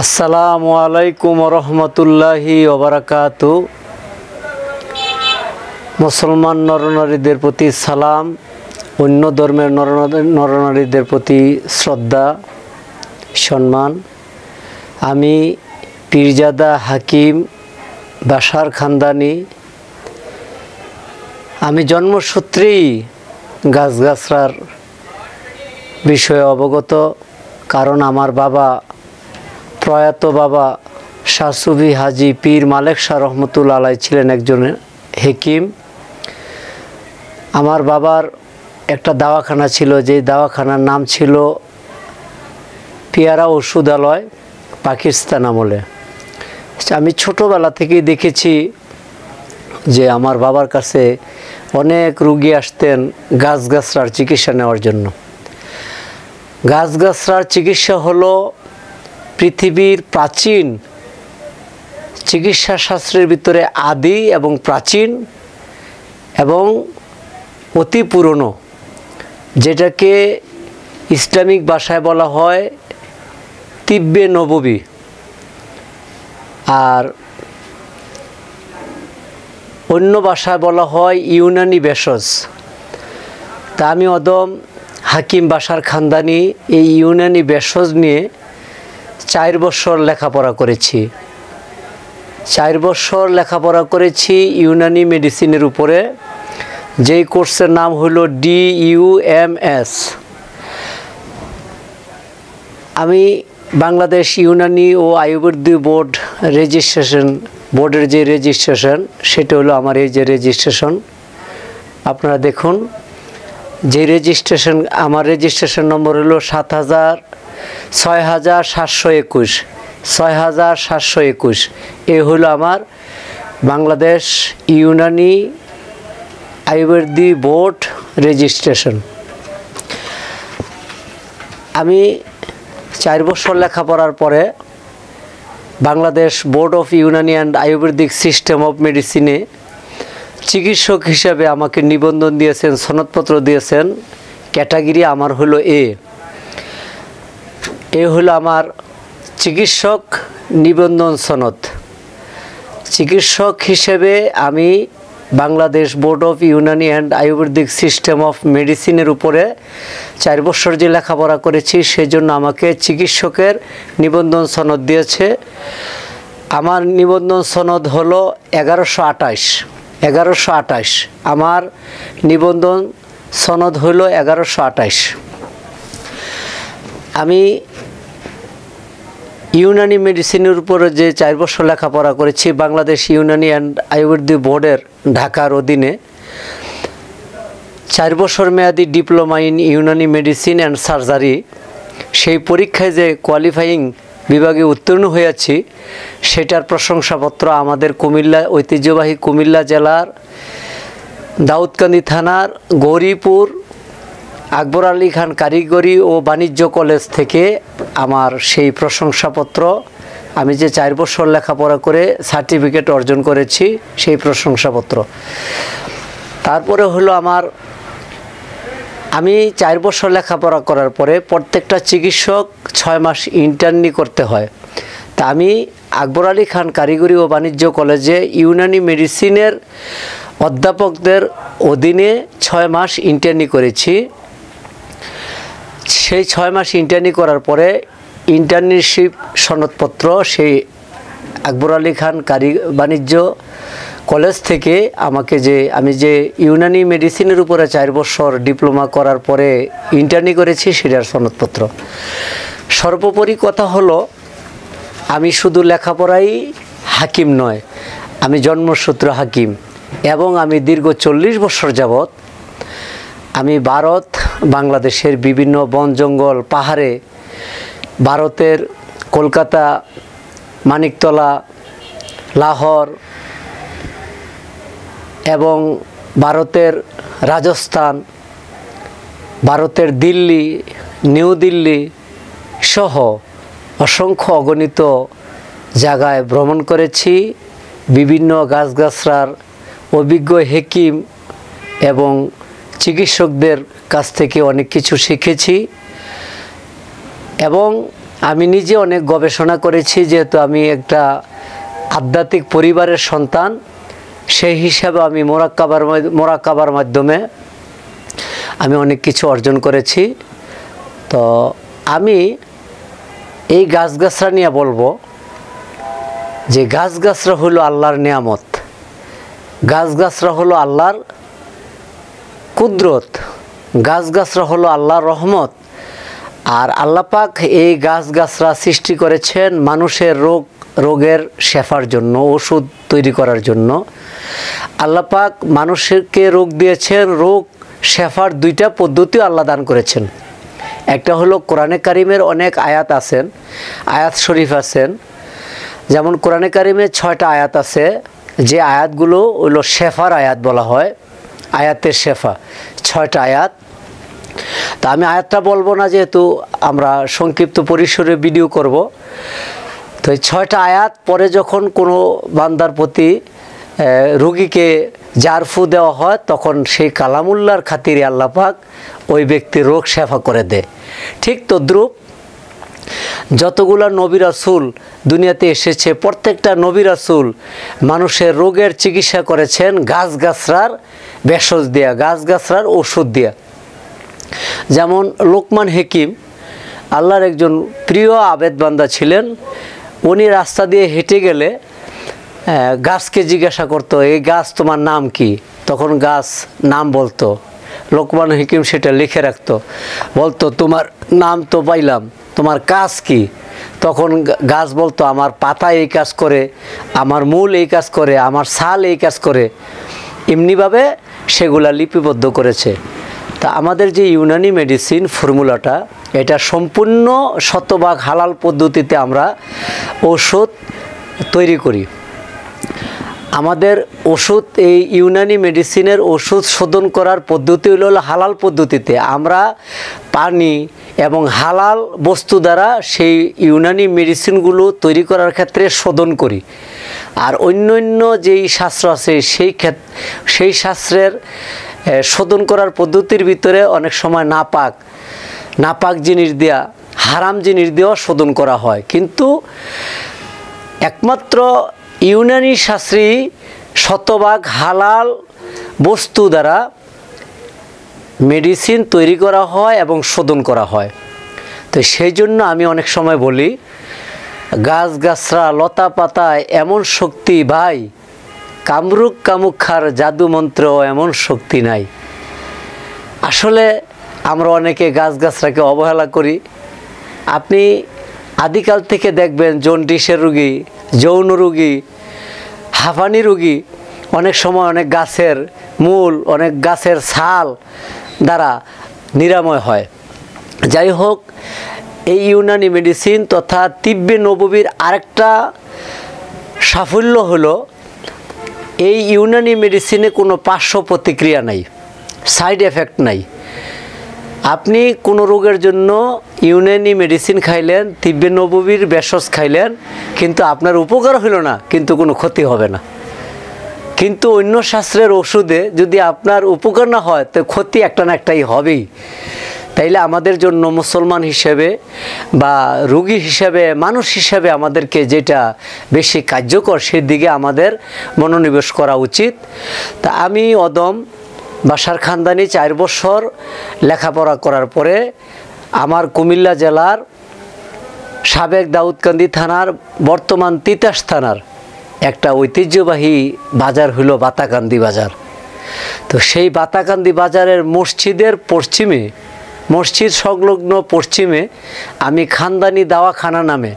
আসসালামু আলাইকুম রহমতুল্লাহি ওবারাকাতু। মুসলমান নরনারীদের প্রতি সালাম, অন্য ধর্মের নরনারীদের প্রতি শ্রদ্ধা সম্মান। আমি পীরজাদা হাকিম বাশার খানদানি। আমি জন্মসূত্রেই গাছগাছরার বিষয়ে অবগত, কারণ আমার বাবা, প্রয়াত বাবা শাহ সুফি হাজি পীর মালেক শাহ রহমতুল্লাহ আলাই ছিলেন একজন হেকিম। আমার বাবার একটা দাওয়াখানা ছিল, যে দাওয়াখানার নাম ছিল পেয়ারা ওষুধালয়, পাকিস্তান আমলে। আমি ছোটোবেলা থেকেই দেখেছি যে আমার বাবার কাছে অনেক রুগী আসতেন গাছগাছরার চিকিৎসা নেওয়ার জন্য। গাছগাছরার চিকিৎসা হলো পৃথিবীর প্রাচীন চিকিৎসা শাস্ত্রের ভিতরে আদি এবং প্রাচীন এবং অতি পুরনো, যেটাকে ইসলামিক ভাষায় বলা হয় তিব্বে নববী, আর অন্য ভাষায় বলা হয় ইউনানি ভেষজ। তা আমি অদম হাকিম বাশার খানদানি এই ইউনানি ভেষজ নিয়ে 4 বছর লেখাপড়া করেছি। 4 বছর লেখাপড়া করেছি ইউনানি মেডিসিনের উপরে, যেই কোর্সের নাম হলো DUMS। আমি বাংলাদেশ ইউনানি ও আয়ুর্বেদিক বোর্ড বোর্ডের যে রেজিস্ট্রেশন, সেটা হলো আমার এই যে রেজিস্ট্রেশন। আপনারা দেখুন যে রেজিস্ট্রেশন, আমার রেজিস্ট্রেশন নম্বর হলো 6721। এ হলো আমার বাংলাদেশ ইউনানি আয়ুর্বেদিক বোর্ড রেজিস্ট্রেশন। আমি 4 বছর লেখাপড়ার পরে Bangladesh board of Unani and Ayurvedic system of মেডিসিনে চিকিৎসক হিসাবে আমাকে নিবন্ধন দিয়েছেন, সনদপত্র দিয়েছেন। ক্যাটাগরি আমার হলো এ হলো আমার চিকিৎসক নিবন্ধন সনদ। চিকিৎসক হিসেবে আমি Bangladesh board of Unani and Ayurvedic system of মেডিসিনের উপরে 4 বছর যে লেখাপড়া করেছি, সেজন্য আমাকে চিকিৎসকের নিবন্ধন সনদ দিয়েছে। আমার নিবন্ধন সনদ হলো 1128। আমার নিবন্ধন সনদ হইল 1128। আমি ইউনানি মেডিসিনের উপরে যে 4 বছর লেখাপড়া করেছি বাংলাদেশ ইউনানি অ্যান্ড আয়ুর্বেদিক বোর্ডের ঢাকার অধীনে, 4 বছর মেয়াদী diploma in Unani medicine and surgery, সেই পরীক্ষায় যে কোয়ালিফাইং বিভাগে উত্তীর্ণ হয়েছি, সেটার প্রশংসাপত্র আমাদের ঐতিহ্যবাহী কুমিল্লা জেলার দাউদকান্দি থানার গৌরীপুর আকবর আলী খান কারিগরি ও বাণিজ্য কলেজ থেকে আমার সেই প্রশংসাপত্র, আমি যে 4 বছর লেখাপড়া করে সার্টিফিকেট অর্জন করেছি, সেই প্রশংসাপত্র। তারপরে হলো আমি 4 বছর লেখাপড়া করার পরে প্রত্যেকটা চিকিৎসক 6 মাস ইন্টার্নি করতে হয়। তা আমি আকবর আলী খান কারিগরি ও বাণিজ্য কলেজে ইউনানি মেডিসিনের অধ্যাপকদের অধীনে 6 মাস ইন্টার্নি করেছি। সেই 6 মাস ইন্টার্নি করার পরে ইন্টার্নশিপ সনদপত্র সেই আকবর আলী খান বাণিজ্য কলেজ থেকে আমি যে ইউনানি মেডিসিনের উপরে 4 বছর ডিপ্লোমা করার পরে ইন্টার্নি করেছি, সেটার সনদপত্র। সর্বোপরি কথা হলো, আমি শুধু লেখাপড়াই হাকিম নয়, আমি জন্মসূত্র হাকিম, এবং আমি দীর্ঘ 40 বছর যাবৎ আমি বাংলাদেশের বিভিন্ন বন জঙ্গল পাহাড়ে, ভারতের কলকাতা, মানিকতলা, লাহোর এবং ভারতের রাজস্থান, ভারতের দিল্লি, নিউ দিল্লি সহ অসংখ্য অগণিত জায়গায় ভ্রমণ করেছি। বিভিন্ন গাছগাছরার অভিজ্ঞ হেকিম এবং চিকিৎসকদের কাছ থেকে অনেক কিছু শিখেছি, এবং আমি নিজে অনেক গবেষণা করেছি, যেহেতু আমি একটা আধ্যাত্মিক পরিবারের সন্তান, সেই হিসাবে আমি মোরাক্কাবার মাধ্যমে আমি অনেক কিছু অর্জন করেছি। তো আমি এই গাছগাছরা নিয়ে বলবো যে গাছগাছরা হলো আল্লাহর নিয়ামত, গাছগাছরা হলো আল্লাহর কুদরত, গাছগাছরা হলো আল্লাহর রহমত। আর আল্লাহ পাক এই গাছগাছরা সৃষ্টি করেছেন মানুষের রোগের শেফার জন্য, ওষুধ তৈরি করার জন্য। আল্লাহ পাক মানুষকে রোগ দিয়েছেন, রোগ শেফার দুইটা পদ্ধতিও আল্লাহ দান করেছেন। একটা হলো কোরআনে কারিমের অনেক আয়াত আছেন, আয়াত শরীফ আছেন, যেমন কোরআনে কারিমে 6টা আয়াত আছে, যে আয়াতগুলো হলো শেফার আয়াত বলা হয়, আয়াতের শেফা 6টা আয়াত। তা আমি আয়াতটা বলবো না, যেহেতু আমরা সংক্ষিপ্ত পরিসরে ভিডিও করব। তো এই 6টা আয়াত পরে যখন কোনো বান্দার প্রতি রোগীকে জারফু দেওয়া হয়, তখন সেই কালামুল্লাহর খাতিরে আল্লাহ পাক ওই ব্যক্তির রোগ শেফা করে দেয়। ঠিক তদ্রূপ যতগুলো নবী রাসূল দুনিয়াতে এসেছে, প্রত্যেকটা নবী রাসূল মানুষের রোগের চিকিৎসা করেছেন গাছগাছরার ভেষজ দিয়া, গাছগাছরার ওষুধ দিয়া। যেমন লোকমান হাকিম আল্লাহর একজন প্রিয় আবেদ বান্দা ছিলেন। উনি রাস্তা দিয়ে হেঁটে গেলে গাছকে জিজ্ঞাসা করতো, এই গাছ তোমার নাম কি? তখন গাছ নাম বলতো, লোকমান হাকিম সেটা লিখে রাখতো, বলতো তোমার নাম তো পাইলাম, তোমার কাজ কি? তখন গাছ বলতো আমার পাতা এই কাজ করে, আমার মূল এই কাজ করে, আমার ছাল এই কাজ করে। এমনিভাবে সেগুলা লিপিবদ্ধ করেছে। তা আমাদের যে ইউনানি মেডিসিন ফর্মুলাটা, এটা সম্পূর্ণ শতভাগ হালাল পদ্ধতিতে আমরা ওষুধ তৈরি করি। আমাদের ওষুধ, এই ইউনানি মেডিসিনের ওষুধ শোধন করার পদ্ধতি হলো হালাল পদ্ধতিতে। আমরা পানি এবং হালাল বস্তু দ্বারা সেই ইউনানি মেডিসিনগুলো তৈরি করার ক্ষেত্রে শোধন করি। আর অন্য যেই শাস্ত্র আছে সেই শাস্ত্রের শোধন করার পদ্ধতির ভিতরে অনেক সময় নাপাক জিনিস দেওয়া, হারাম জিনিস দিয়েও শোধন করা হয়। কিন্তু একমাত্র ইউনানি শাস্ত্রে শতভাগ হালাল বস্তু দ্বারা মেডিসিন তৈরি করা হয় এবং শোধন করা হয়। তো সেই জন্য আমি অনেক সময় বলি, গাছগাছরা লতা পাতায় এমন শক্তি ভাই, কামরুক কামুখার জাদু মন্ত্র এমন শক্তি নাই। আসলে আমরা অনেকে গাছগাছরাকে অবহেলা করি। আপনি আদিকাল থেকে দেখবেন জন্ডিসের রোগী, যৌন রোগী, হাঁফানি রোগী অনেক সময় অনেক গাছের মূল, অনেক গাছের ছাল দ্বারা নিরাময় হয়। যাই হোক, এই ইউনানি মেডিসিন তথা তিব্বে নববীর আরেকটা সাফল্য হলো, এই ইউনানি মেডিসিনে কোনো পার্শ্ব প্রতিক্রিয়া নাই, সাইড এফেক্ট নাই। আপনি কোনো রোগের জন্য ইউনানি মেডিসিন খাইলেন, তিব্বে নববীর ভেষজ খাইলেন, কিন্তু আপনার উপকার হলো না, কিন্তু কোনো ক্ষতি হবে না। কিন্তু অন্য শাস্ত্রের ওষুধে যদি আপনার উপকার না হয়, তো ক্ষতি একটা না একটাই হবেই। তাইলে আমাদের জন্য মুসলমান হিসেবে বা রোগী হিসেবে, মানুষ হিসেবে আমাদেরকে যেটা বেশি কার্যকর সেদিকে আমাদের মনোনিবেশ করা উচিত। তা আমি অদম বাসার খানদানি 4 বছর লেখাপড়া করার পরে আমার কুমিল্লা জেলার সাবেক দাউদকান্দি থানার বর্তমান তিতাস থানার একটা ঐতিহ্যবাহী বাজার হলো বাতাকান্দি বাজার। তো সেই বাতাকান্দি বাজারের মসজিদের পশ্চিমে, মসজিদ সংলগ্ন পশ্চিমে আমি খানদানি দাওয়াখানা নামে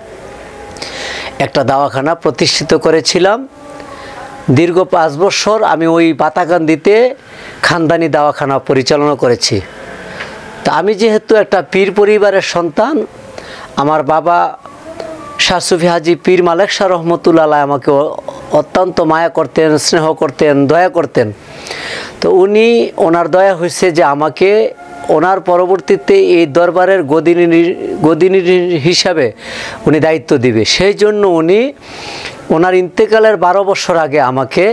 একটা দাওয়াখানা প্রতিষ্ঠিত করেছিলাম। দীর্ঘ 5 বছর আমি ওই বাতাকান্দিতে খানদানি দাওয়াখানা পরিচালনা করেছি। তা আমি যেহেতু একটা পীর পরিবারের সন্তান, আমার বাবা শাহ সুফি হাজি পীর মালেক শাহ রহমতুল্লাহ আলাইহি আমাকে অত্যন্ত মায়া করতেন, স্নেহ করতেন, দয়া করতেন। তো ওনার দয়া হয়েছে যে আমাকে ওনার পরবর্তীতে এই দরবারের গদিনী হিসাবে উনি দায়িত্ব দিবে। সেই জন্য ওনার ইন্তেকালের 12 বছর আগে আমাকে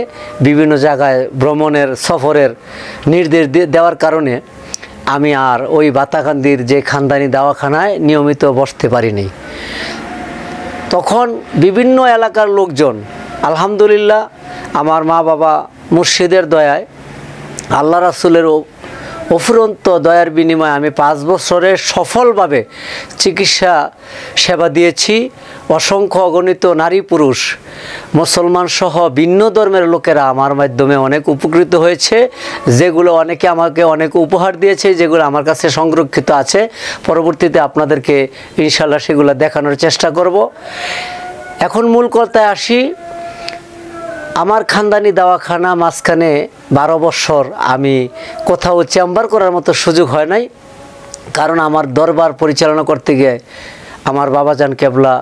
বিভিন্ন জায়গায় ভ্রমণের সফরের নির্দেশ দেওয়ার কারণে আমি আর ওই বাতাকান্দির যে খানদানি দাওয়াখানায় নিয়মিত বসতে পারিনি। তখন বিভিন্ন এলাকার লোকজন, আলহামদুলিল্লাহ আমার মা বাবা মুর্শিদের দয়ায়, আল্লাহ রাসূলের অফুরন্ত দয়ার বিনিময়ে আমি 5 বছরে সফলভাবে চিকিৎসা সেবা দিয়েছি। অসংখ্য অগণিত নারী পুরুষ মুসলমান সহ ভিন্ন ধর্মের লোকেরা আমার মাধ্যমে অনেক উপকৃত হয়েছে, যেগুলো অনেকে আমাকে অনেক উপহার দিয়েছে, যেগুলো আমার কাছে সংরক্ষিত আছে। পরবর্তীতে আপনাদেরকে ইনশাল্লাহ সেগুলো দেখানোর চেষ্টা করব। এখন মূল কথায় আসি। আমার খানদানি দাওয়াখানা মাঝখানে 12 বছর আমি কোথাও চেম্বার করার মতো সুযোগ হয় নাই, কারণ আমার দরবার পরিচালনা করতে গিয়ে আমার বাবাজান কেবলা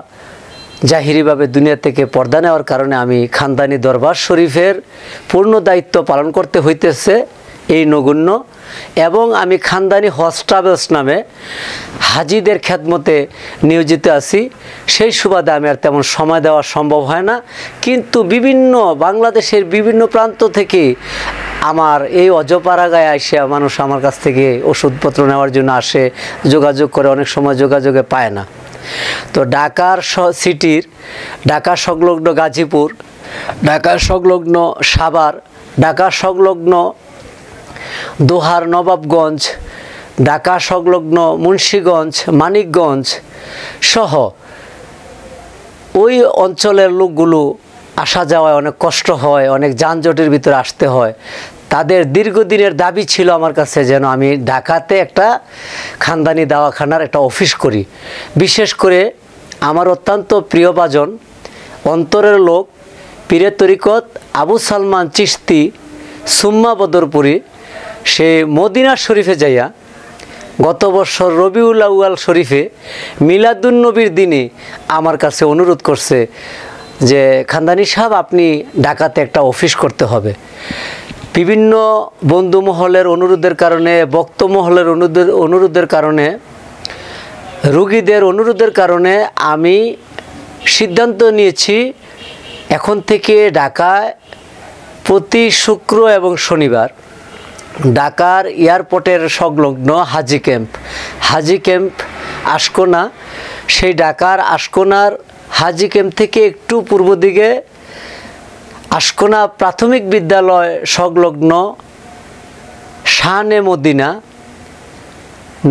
জাহিরিভাবে দুনিয়া থেকে পর্দা নেওয়ার কারণে আমি খানদানি দরবার শরীফের পূর্ণ দায়িত্ব পালন করতে হইতেছে এই নগণ্য। এবং আমি খানদানি হজ ট্রাভেলস নামে হাজিদের খেদমতে নিয়োজিত আছি। সেই সুবাদে আমি আর তেমন সময় দেওয়া সম্ভব হয় না, কিন্তু বাংলাদেশের বিভিন্ন প্রান্ত থেকে আমার এই অজপাড়াগায় এসে মানুষ আমার কাছ থেকে ওষুধপত্র নেওয়ার জন্য আসে, যোগাযোগ করে, অনেক সময় যোগাযোগে পায় না। তো ঢাকার সিটির, ঢাকা সংলগ্ন গাজীপুর, ঢাকা সংলগ্ন সাভার, ঢাকা সংলগ্ন দোহার নবাবগঞ্জ, ঢাকা সংলগ্ন মুন্সিগঞ্জ, মানিকগঞ্জ সহ ওই অঞ্চলের লোকগুলো আসা যাওয়ায় অনেক কষ্ট হয়, অনেক যানজটের ভিতরে আসতে হয়। তাদের দীর্ঘদিনের দাবি ছিল আমার কাছে যেন আমি ঢাকাতে একটা খানদানি দাওয়াখানার একটা অফিস করি। বিশেষ করে আমার অত্যন্ত প্রিয়ভাজন, অন্তরের লোক, পীরে তরিকত আবু সালমান চিশতি সুম্মা বদরপুরি, সে মদিনা শরীফে যাইয়া গত বছর রবিউল আউয়াল শরীফে মিলাদুন নবীর দিনে আমার কাছে অনুরোধ করছে যে খানদানি সাহেব, আপনি ঢাকাতে একটা অফিস করতে হবে। বিভিন্ন বন্ধু মহলের অনুরোধের কারণে, বক্ত মহলের অনুরোধের কারণে, রুগীদের অনুরোধের কারণে আমি সিদ্ধান্ত নিয়েছি এখন থেকে ঢাকায় প্রতি শুক্র এবং শনিবার ঢাকার এয়ারপোর্টের সংলগ্ন হাজি ক্যাম্প আশকোনা, সেই ঢাকার আশকোনার হাজি ক্যাম্প থেকে একটু পূর্ব দিকে আশকোনা প্রাথমিক বিদ্যালয় সংলগ্ন শানে মদিনা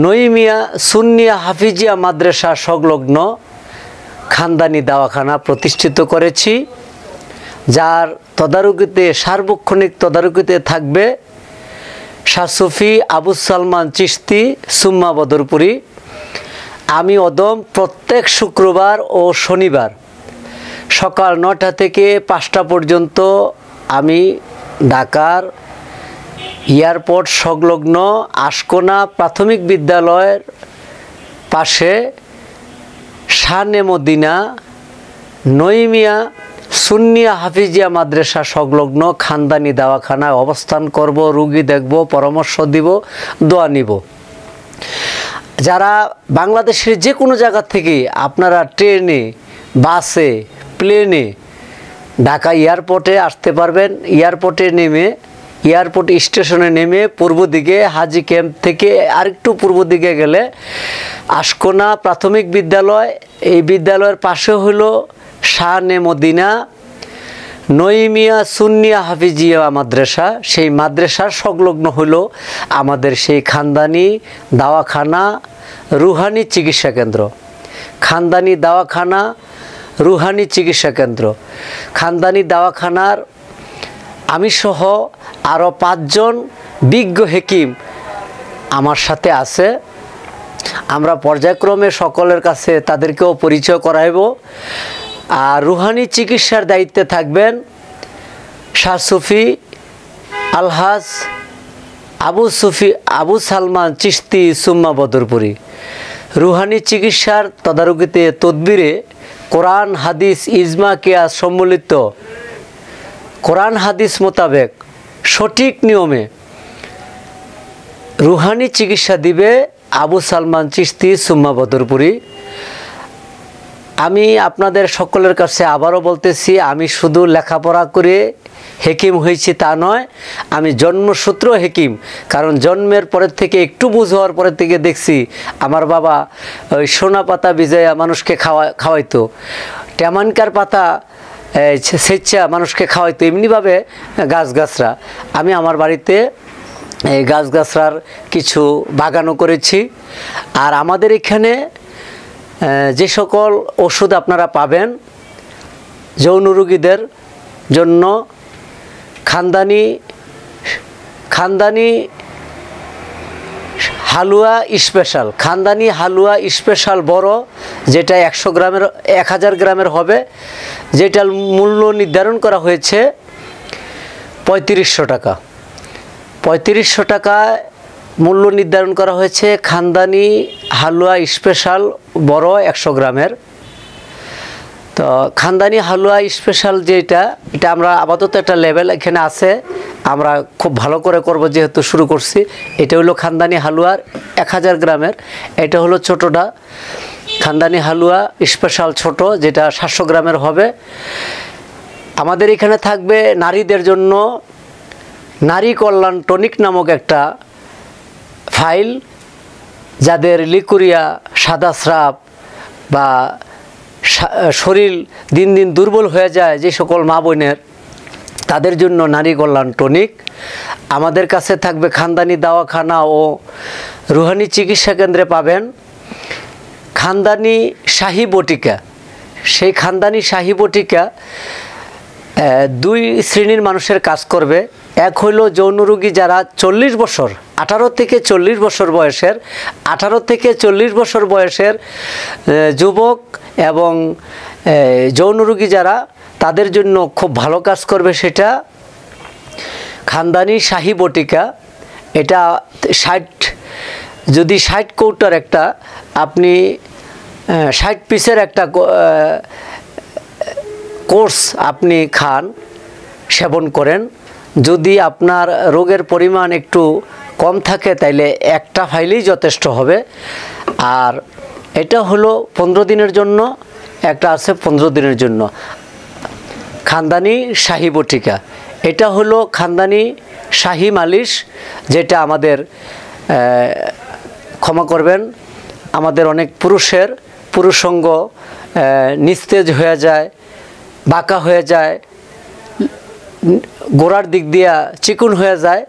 নঈমিয়া সুন্নিয়া হাফিজিয়া মাদ্রাসা সংলগ্ন খানদানি দাওয়াখানা প্রতিষ্ঠিত করেছি, যার তদারকিতে, সার্বক্ষণিক তদারকিতে থাকবে শাহ সুফি আবু সালমান চিশতি সুম্মা বদরপুরি। আমি প্রত্যেক শুক্রবার ও শনিবার সকাল 9টা থেকে 5টা পর্যন্ত আমি ঢাকার এয়ারপোর্ট সংলগ্ন আশকোনা প্রাথমিক বিদ্যালয়ের পাশে শানে মদিনা নঈমিয়া সুন্নিয়া হাফিজিয়া মাদ্রাসা সংলগ্ন খানদানি দাওয়াখানায় অবস্থান করব, রুগী দেখব, পরামর্শ দিব, দোয়া নিব। যারা বাংলাদেশের যে কোনো জায়গা থেকে আপনারা ট্রেনে, বাসে, প্লেনে ঢাকা এয়ারপোর্টে আসতে পারবেন। এয়ারপোর্ট স্টেশনে নেমে পূর্ব দিকে হাজি ক্যাম্প থেকে আরেকটু পূর্ব দিকে গেলে আশকোনা প্রাথমিক বিদ্যালয়, এই বিদ্যালয়ের পাশে হলো শানে মদিনা নঈমিয়া সুন্নিয়া হাফিজিয়া মাদ্রাসা, সেই মাদ্রাসার সংলগ্ন হলো আমাদের সেই খানদানি দাওয়াখানা রুহানি চিকিৎসা কেন্দ্র। খানদানি দাওয়াখানা রুহানি চিকিৎসা কেন্দ্র, খানদানি দাওয়াখানার আমি সহ আরও 5 জন বিজ্ঞ হেকিম আমার সাথে আছে। আমরা পর্যায়ক্রমে সকলের কাছে তাদেরকেও পরিচয় করাইব। আর রুহানি চিকিৎসার দায়িত্বে থাকবেন শাহ সুফি আলহাজ আবু সালমান চিশতি সুম্মা বদরপুরি। রুহানি চিকিৎসার তদারকিতে তদবিরে কোরআন হাদিস ইজমা কিয়াস সম্মিলিত কোরআন হাদিস মোতাবেক সঠিক নিয়মে রুহানি চিকিৎসা দিবে আবু সালমান চিশতি সুম্মা বদরপুরি। আমি আপনাদের সকলের কাছে আবারও বলতেছি, আমি শুধু লেখাপড়া করে হেকিম হয়েছি তা নয়, আমি জন্মসূত্র হেকিম। কারণ জন্মের পরের থেকে, একটু বুঝ হওয়ার পরের থেকে দেখছি আমার বাবা ওই সোনা পাতা ভিজাইয়া মানুষকে খাওয়াইতো। টেমানকার পাতা স্বেচ্ছা মানুষকে খাওয়াইতো, এমনিভাবে গাছগাছরা আমি আমার বাড়িতে এই গাছগাছরার কিছু বাগানও করেছি। আর আমাদের এখানে যে সকল ওষুধ আপনারা পাবেন যৌন রোগীদের জন্য, খানদানি হালুয়া স্পেশাল, খানদানি হালুয়া স্পেশাল বড়, যেটা 1000 গ্রামের হবে, যেটার মূল্য নির্ধারণ করা হয়েছে 3500 টাকা। 3500 টাকায় মূল্য নির্ধারণ করা হয়েছে খানদানি হালুয়া স্পেশাল বড় 100 গ্রামের। তো খানদানি হালুয়া স্পেশাল যেটা, এটা আমরা আপাতত একটা লেভেল এখানে আছে, আমরা খুব ভালো করে করব যেহেতু শুরু করছি। এটা হলো খানদানি হালুয়ার 1000 গ্রামের, এটা হলো ছোটোটা খানদানি হালুয়া স্পেশাল ছোট, যেটা 700 গ্রামের হবে। আমাদের এখানে থাকবে নারীদের জন্য নারী কল্যাণ টনিক নামক একটা ফাইল, যাদের লিকুরিয়া, সাদা স্রাব বা শরীর দিন দিন দুর্বল হয়ে যায়, যে সকল মা বোনের, তাদের জন্য নারী কল্যাণ টনিক। আমাদের কাছে থাকবে খানদানি দাওয়াখানা ও রুহানি চিকিৎসা কেন্দ্রে পাবেন খানদানি শাহী বটিকা। সেই খানদানি শাহী বটিকা 2 শ্রেণীর মানুষের কাজ করবে। এক হইল যৌন রোগী যারা 40 বছর, 18 থেকে 40 বছর বয়সের, 18 থেকে 40 বছর বয়সের যুবক এবং যৌন রোগী যারা, তাদের জন্য খুব ভালো কাজ করবে সেটা খানদানি শাহী বটিকা। এটা 60 কৌটার একটা, আপনি 60 পিসের একটা কোর্স আপনি খান, সেবন করেন। যদি আপনার রোগের পরিমাণ একটু কম থাকে তাইলে একটা ফাইলেই যথেষ্ট হবে। আর এটা হলো 15 দিনের জন্য, একটা আছে 15 দিনের জন্য খানদানি শাহী বটিকা। এটা হলো খানদানি শাহী মালিশ, যেটা আমাদের ক্ষমা করবেন, আমাদের অনেক পুরুষাঙ্গ নিস্তেজ হয়ে যায়, বাঁকা হয়ে যায়, গোড়ার দিক দিয়া চিকুন হয়ে যায়,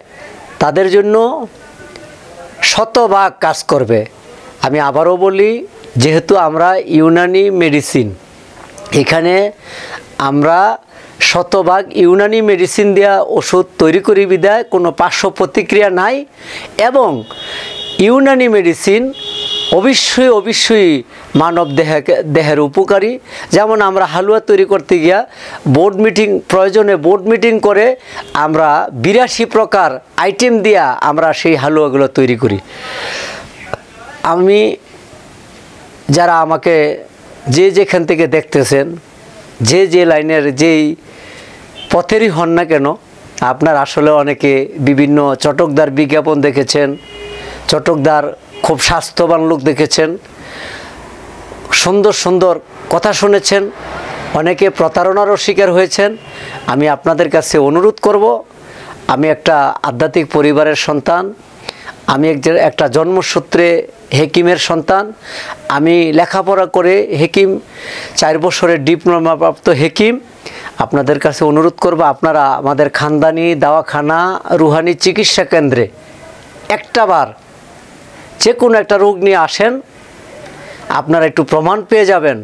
তাদের জন্য শতভাগ কাজ করবে। আমি আবারও বলি, যেহেতু আমরা ইউনানি মেডিসিন, এখানে আমরা শতভাগ ইউনানি মেডিসিন দেওয়া ওষুধ তৈরি করি বিধায় কোনো পার্শ্ব প্রতিক্রিয়া নাই। এবং ইউনানি মেডিসিন অবশ্যই মানব দেহের উপকারী। যেমন আমরা হালুয়া তৈরি করতে গিয়া প্রয়োজনে বোর্ড মিটিং করে আমরা 82 প্রকার আইটেম দিয়া আমরা সেই হালুয়াগুলো তৈরি করি। আমি যারা আমাকে যেখান থেকে দেখতেছেন, যে লাইনের যেই পথেরই হন না কেন, আপনার আসলে অনেকে বিভিন্ন চটকদার বিজ্ঞাপন দেখেছেন, চটকদার খুব স্বাস্থ্যবান লোক দেখেছেন, সুন্দর কথা শুনেছেন, অনেকে প্রতারণারও শিকার হয়েছেন। আমি আপনাদের কাছে অনুরোধ করব, আমি একটা আধ্যাত্মিক পরিবারের সন্তান, আমি একটা জন্মসূত্রে হেকিমের সন্তান, আমি লেখাপড়া করে হেকিম, 4 বছরের ডিপ্লোমাপ্রাপ্ত হেকিম। আপনাদের কাছে অনুরোধ করব, আপনারা আমাদের খানদানি দাওয়াখানা রুহানি চিকিৎসা কেন্দ্রে একটাবার যে কোনো একটা রোগ নিয়ে আসেন, আপনারা একটু প্রমাণ পেয়ে যাবেন।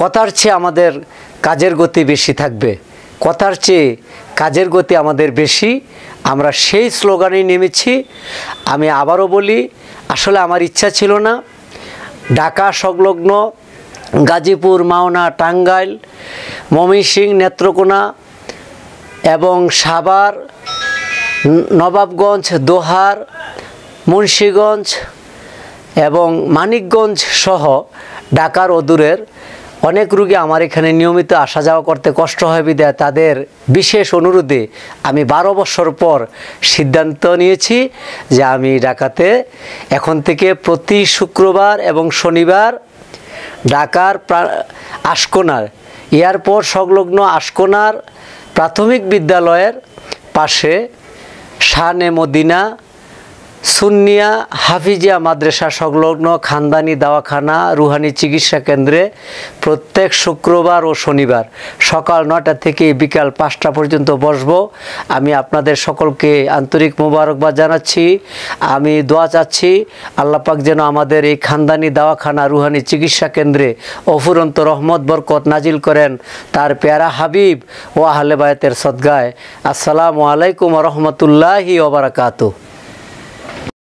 কথার চেয়ে আমাদের কাজের গতি বেশি থাকবে, কথার চেয়ে কাজের গতি আমাদের বেশি। আমরা সেই স্লোগানেই নেমেছি। আমি আবারও বলি, আসলে আমার ইচ্ছা ছিল না ঢাকা সংলগ্ন গাজীপুর, মাওনা, টাঙ্গাইল, ময়মনসিংহ, নেত্রকোনা এবং সাভার, নবাবগঞ্জ, দোহার, মুন্সিগঞ্জ এবং মানিকগঞ্জ সহ ঢাকার অদূরের অনেক রোগী আমার এখানে নিয়মিত আসা যাওয়া করতে কষ্ট হয় বিধায় তাদের বিশেষ অনুরোধে আমি 12 বছর পর সিদ্ধান্ত নিয়েছি যে আমি ঢাকাতে এখন থেকে প্রতি শুক্রবার এবং শনিবার ঢাকার আশকোনার এয়ারপোর্ট সংলগ্ন আশকোনার প্রাথমিক বিদ্যালয়ের পাশে শানে মদিনা সুন্নিয়া হাফিজিয়া মাদ্রাসা সংলগ্ন খানদানি দাওয়াখানা রুহানি চিকিৎসা কেন্দ্রে প্রত্যেক শুক্রবার ও শনিবার সকাল 9টা থেকে বিকাল 5টা পর্যন্ত বসবো। আমি আপনাদের সকলকে আন্তরিক মোবারকবাদ জানাচ্ছি। আমি দোয়া চাচ্ছি আল্লাহ পাক যেন আমাদের এই খানদানি দাওয়াখানা রুহানি চিকিৎসা কেন্দ্রে অফুরন্ত রহমত বরকত নাজিল করেন তার প্যারা হাবিব ও আহলে বায়াতের সদগায়। আসসালামু আলাইকুম ওয়া রাহমাতুল্লাহি ওয়া বারাকাতুহু।